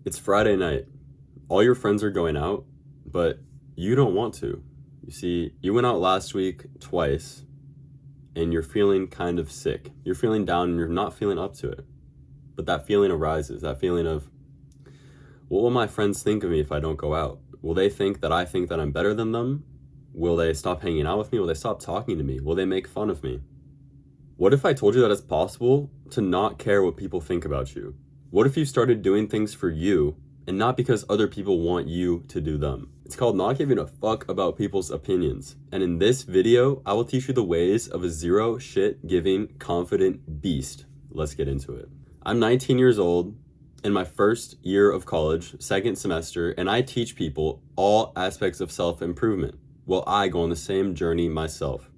It's Friday night. All your friends are going out, but you don't want to. You see, you went out last week twice, and you're feeling kind of sick. You're feeling down and you're not feeling up to it. But that feeling arises, that feeling of, what will my friends think of me if I don't go out? Will they think that I think that I'm better than them? Will they stop hanging out with me? Will they stop talking to me? Will they make fun of me? What if I told you that it's possible to not care what people think about you? What if you started doing things for you and not because other people want you to do them? It's called not giving a fuck about people's opinions. And in this video, I will teach you the ways of a zero shit giving, confident beast. Let's get into it. I'm 19 years old in my first year of college, second semester, and I teach people all aspects of self-improvement while I go on the same journey myself.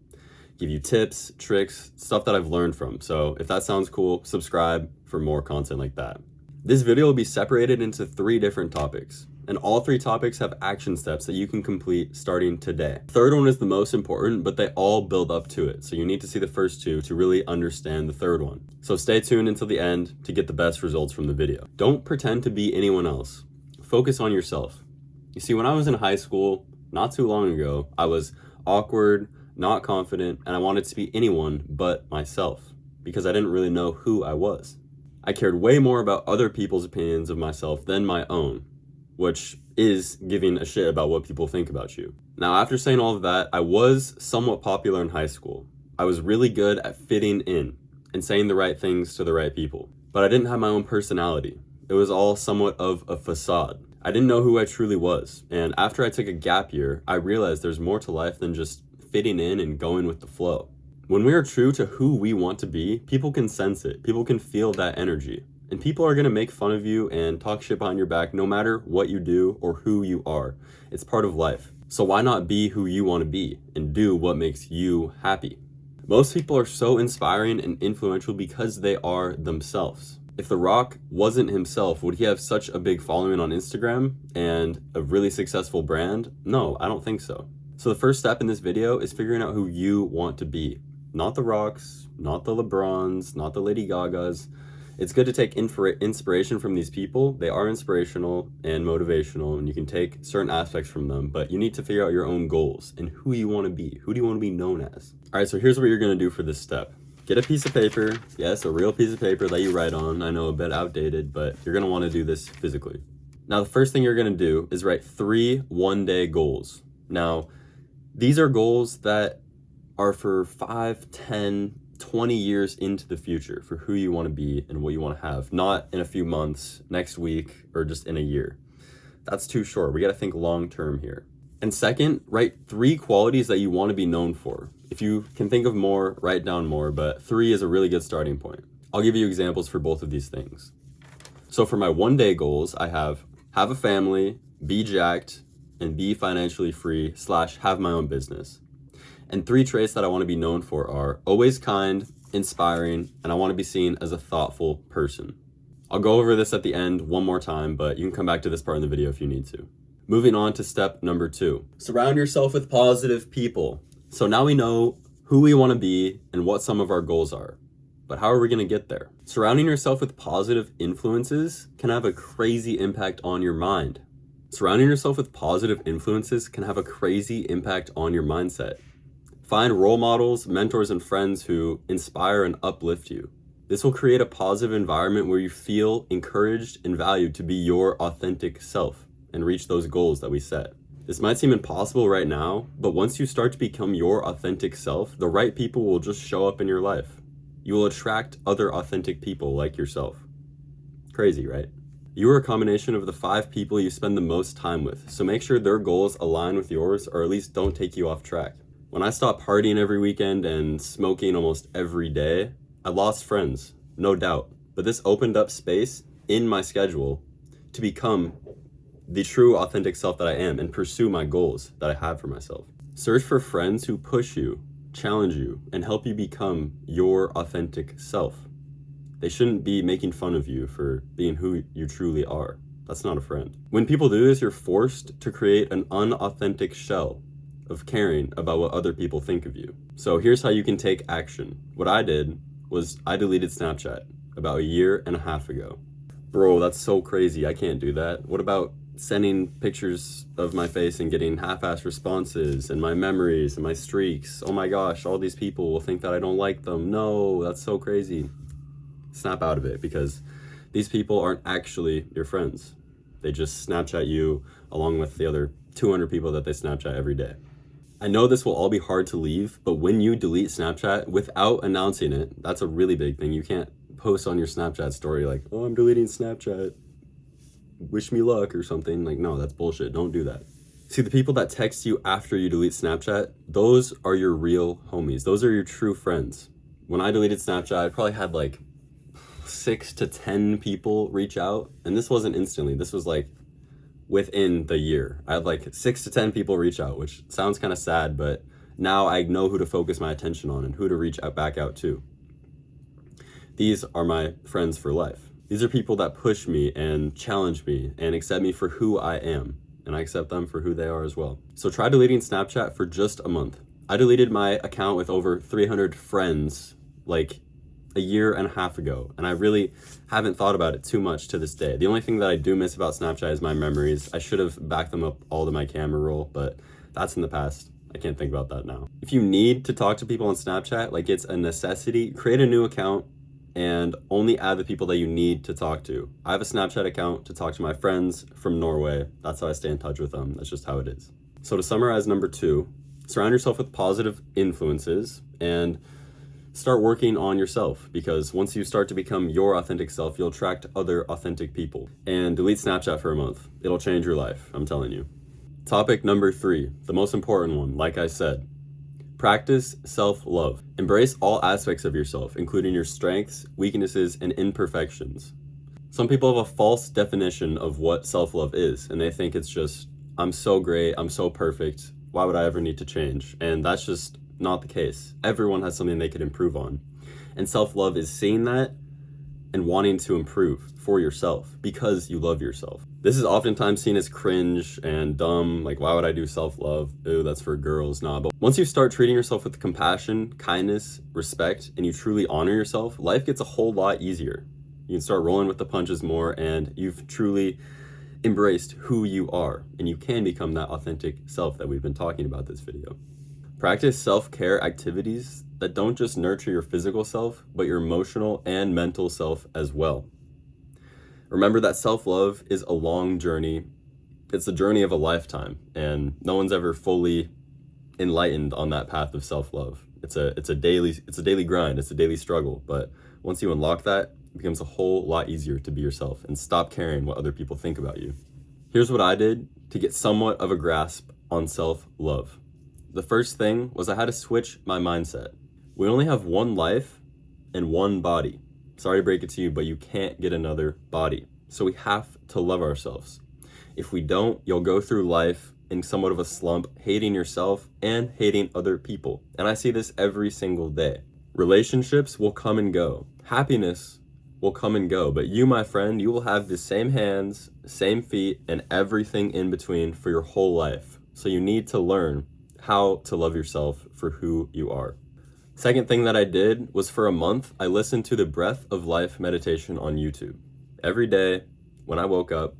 Give you tips, tricks, stuff that I've learned from. So if that sounds cool, subscribe for more content like that. This video will be separated into 3 different topics, and all 3 topics have action steps that you can complete starting today. The third one is the most important, but they all build up to it. So you need to see the first 2 to really understand the third one. So stay tuned until the end to get the best results from the video. Don't pretend to be anyone else. Focus on yourself. You see, when I was in high school, not too long ago, I was awkward, not confident, and I wanted to be anyone but myself because I didn't really know who I was. I cared way more about other people's opinions of myself than my own, which is giving a shit about what people think about you. Now, after saying all of that, I was somewhat popular in high school. I was really good at fitting in and saying the right things to the right people, but I didn't have my own personality. It was all somewhat of a facade. I didn't know who I truly was, and after I took a gap year, I realized there's more to life than just fitting in and going with the flow. When we are true to who we want to be, people can sense it. People can feel that energy. And people are going to make fun of you and talk shit behind your back no matter what you do or who you are. It's part of life. So why not be who you want to be and do what makes you happy? Most people are so inspiring and influential because they are themselves. If The Rock wasn't himself, would he have such a big following on Instagram and a really successful brand? No, I don't think so. So the first step in this video is figuring out who you want to be. Not The Rocks, not the LeBrons, not the Lady Gagas. It's good to take inspiration from these people. They are inspirational and motivational, and you can take certain aspects from them, but you need to figure out your own goals and who you want to be. Who do you want to be known as? All right, so here's what you're going to do for this step. Get a piece of paper. Yes, a real piece of paper that you write on. I know a bit outdated, but you're going to want to do this physically. Now, the first thing you're going to do is write 3 one-day goals. Now, these are goals that are for 5, 10, 20 years into the future for who you want to be and what you want to have, not in a few months, next week, or just in a year. That's too short. We got to think long term here. And second, write 3 qualities that you want to be known for. If you can think of more, write down more, but 3 is a really good starting point. I'll give you examples for both of these things. So for my one-day goals, I have a family, be jacked, and be financially free / have my own business. And 3 traits that I want to be known for are always kind, inspiring, and I want to be seen as a thoughtful person. I'll go over this at the end one more time, but you can come back to this part in the video if you need to. Moving on to step number 2. Surround yourself with positive people. So now we know who we want to be and what some of our goals are. But how are we going to get there? Surrounding yourself with positive influences can have a crazy impact on your mind. Surrounding yourself with positive influences can have a crazy impact on your mindset. Find role models, mentors, and friends who inspire and uplift you. This will create a positive environment where you feel encouraged and valued to be your authentic self and reach those goals that we set. This might seem impossible right now, but once you start to become your authentic self, the right people will just show up in your life. You will attract other authentic people like yourself. Crazy, right? You are a combination of the 5 people you spend the most time with, so make sure their goals align with yours or at least don't take you off track. When I stopped partying every weekend and smoking almost every day, I lost friends, no doubt. But this opened up space in my schedule to become the true authentic self that I am and pursue my goals that I have for myself. Search for friends who push you, challenge you, and help you become your authentic self. They shouldn't be making fun of you for being who you truly are. That's not a friend. When people do this, you're forced to create an unauthentic shell of caring about what other people think of you. So here's how you can take action. What I did was I deleted Snapchat about 1.5 years ago. Bro, that's so crazy. I can't do that. What about sending pictures of my face and getting half-ass responses and my memories and my streaks? Oh my gosh, all these people will think that I don't like them. No, that's so crazy. Snap out of it, because these people aren't actually your friends. They just Snapchat you along with the other 200 people that they Snapchat every day. I know this will all be hard to leave, but when you delete Snapchat without announcing it, that's a really big thing. You can't post on your Snapchat story like, oh, I'm deleting Snapchat, wish me luck or something. Like, no, that's bullshit. Don't do that. See, the people that text you after you delete Snapchat, those are your real homies. Those are your true friends. When I deleted Snapchat, I probably had like 6 to 10 people reach out, and this wasn't instantly. This was like within the year. I had like 6 to 10 people reach out, which sounds kind of sad, but now I know who to focus my attention on and who to reach out back out to. These are my friends for life. These are people that push me and challenge me and accept me for who I am, and I accept them for who they are as well. So try deleting Snapchat for just a month. I deleted my account with over 300 friends like a year and a half ago, and I really haven't thought about it too much to this day. The only thing that I do miss about Snapchat is my memories. I should have backed them up all to my camera roll, but that's in the past. I can't think about that now. If you need to talk to people on Snapchat, like it's a necessity, create a new account and only add the people that you need to talk to. I have a Snapchat account to talk to my friends from Norway. That's how I stay in touch with them. That's just how it is. So to summarize, number 2, surround yourself with positive influences and start working on yourself, because once you start to become your authentic self, you'll attract other authentic people. And delete Snapchat for a month. It'll change your life, I'm telling you. Topic number 3, the most important one, like I said. Practice self-love. Embrace all aspects of yourself, including your strengths, weaknesses, and imperfections. Some people have a false definition of what self-love is, and they think it's just, I'm so great, I'm so perfect, why would I ever need to change? And that's just not the case. Everyone has something they could improve on. And self-love is seeing that and wanting to improve for yourself because you love yourself. This is oftentimes seen as cringe and dumb, like why would I do self-love? Ooh, that's for girls. Nah, but once you start treating yourself with compassion, kindness, respect, and you truly honor yourself, life gets a whole lot easier. You can start rolling with the punches more, and you've truly embraced who you are, and you can become that authentic self that we've been talking about this video. Practice self-care activities that don't just nurture your physical self, but your emotional and mental self as well. Remember that self-love is a long journey. It's the journey of a lifetime, and no one's ever fully enlightened on that path of self-love. It's a daily grind, it's a daily struggle, but once you unlock that, it becomes a whole lot easier to be yourself and stop caring what other people think about you. Here's what I did to get somewhat of a grasp on self-love. The first thing was I had to switch my mindset. We only have one life and one body. Sorry to break it to you, but you can't get another body. So we have to love ourselves. If we don't, you'll go through life in somewhat of a slump, hating yourself and hating other people. And I see this every single day. Relationships will come and go. Happiness will come and go. But you, my friend, you will have the same hands, same feet, and everything in between for your whole life. So you need to learn how to love yourself for who you are. Second thing that I did was for a month, I listened to the Breath of Life meditation on YouTube. Every day when I woke up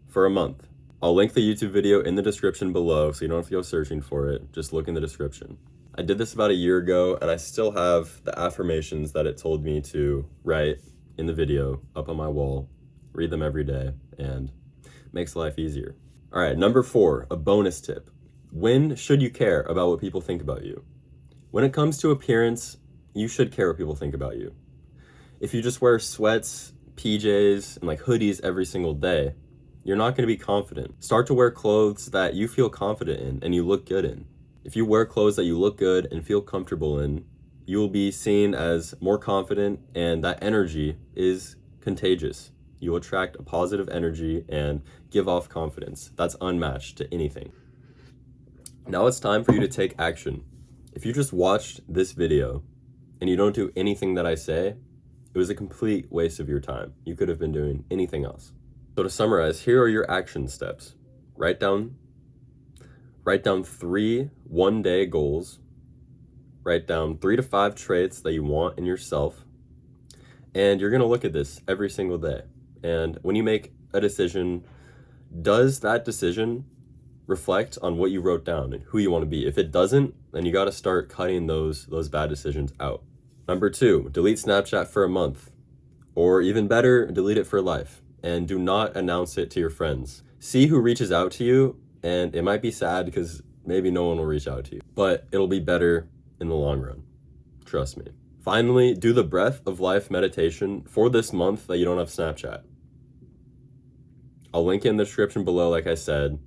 for a month. I'll link the YouTube video in the description below so you don't have to go searching for it. Just look in the description. I did this about a year ago, and I still have the affirmations that it told me to write in the video up on my wall. Read them every day, and makes life easier. All right, number 4, a bonus tip. When should you care about what people think about you? When it comes to appearance, you should care what people think about you. If you just wear sweats, PJs, and like hoodies every single day, you're not going to be confident. Start to wear clothes that you feel confident in and you look good in. If you wear clothes that you look good and feel comfortable in, you will be seen as more confident, and that energy is contagious. You will attract a positive energy and give off confidence. That's unmatched to anything. Now it's time for you to take action. If you just watched this video and you don't do anything that I say, it was a complete waste of your time. You could have been doing anything else. So to summarize, here are your action steps. Write down 3 one-day goals. Write down 3 to 5 traits that you want in yourself. And you're gonna look at this every single day. And when you make a decision, does that decision reflect on what you wrote down and who you want to be? If it doesn't, then you got to start cutting those bad decisions out. Number 2, delete Snapchat for a month, or even better, delete it for life, and do not announce it to your friends. See who reaches out to you, and it might be sad because maybe no one will reach out to you, but it'll be better in the long run. Trust me. Finally, do the breath of life meditation for this month that you don't have Snapchat. I'll link it in the description below, like I said.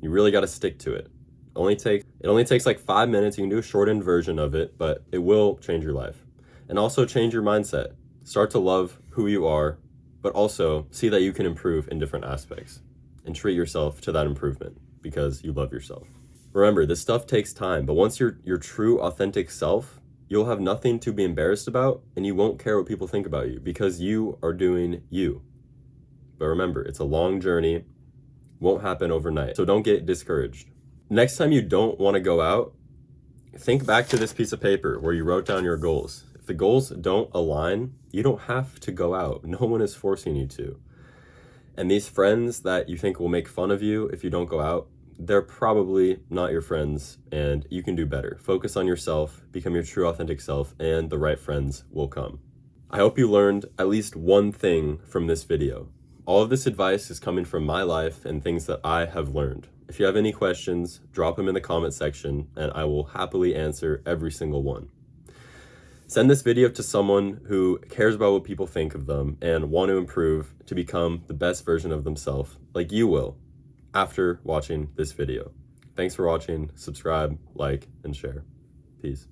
You really got to stick to it. It only takes like 5 minutes. You can do a shortened version of it, but it will change your life. And also change your mindset. Start to love who you are, but also see that you can improve in different aspects and treat yourself to that improvement because you love yourself. Remember, this stuff takes time, but once you're your true, authentic self, you'll have nothing to be embarrassed about, and you won't care what people think about you because you are doing you. But remember, it's a long journey, won't happen overnight, so don't get discouraged. Next time you don't want to go out, think back to this piece of paper where you wrote down your goals. If the goals don't align, you don't have to go out. No one is forcing you to. And these friends that you think will make fun of you if you don't go out, they're probably not your friends, and you can do better. Focus on yourself, become your true authentic self, and the right friends will come. I hope you learned at least one thing from this video. All of this advice is coming from my life and things that I have learned. If you have any questions, drop them in the comment section, and I will happily answer every single one. Send this video to someone who cares about what people think of them and want to improve to become the best version of themselves, like you will, after watching this video. Thanks for watching. Subscribe, like, and share. Peace.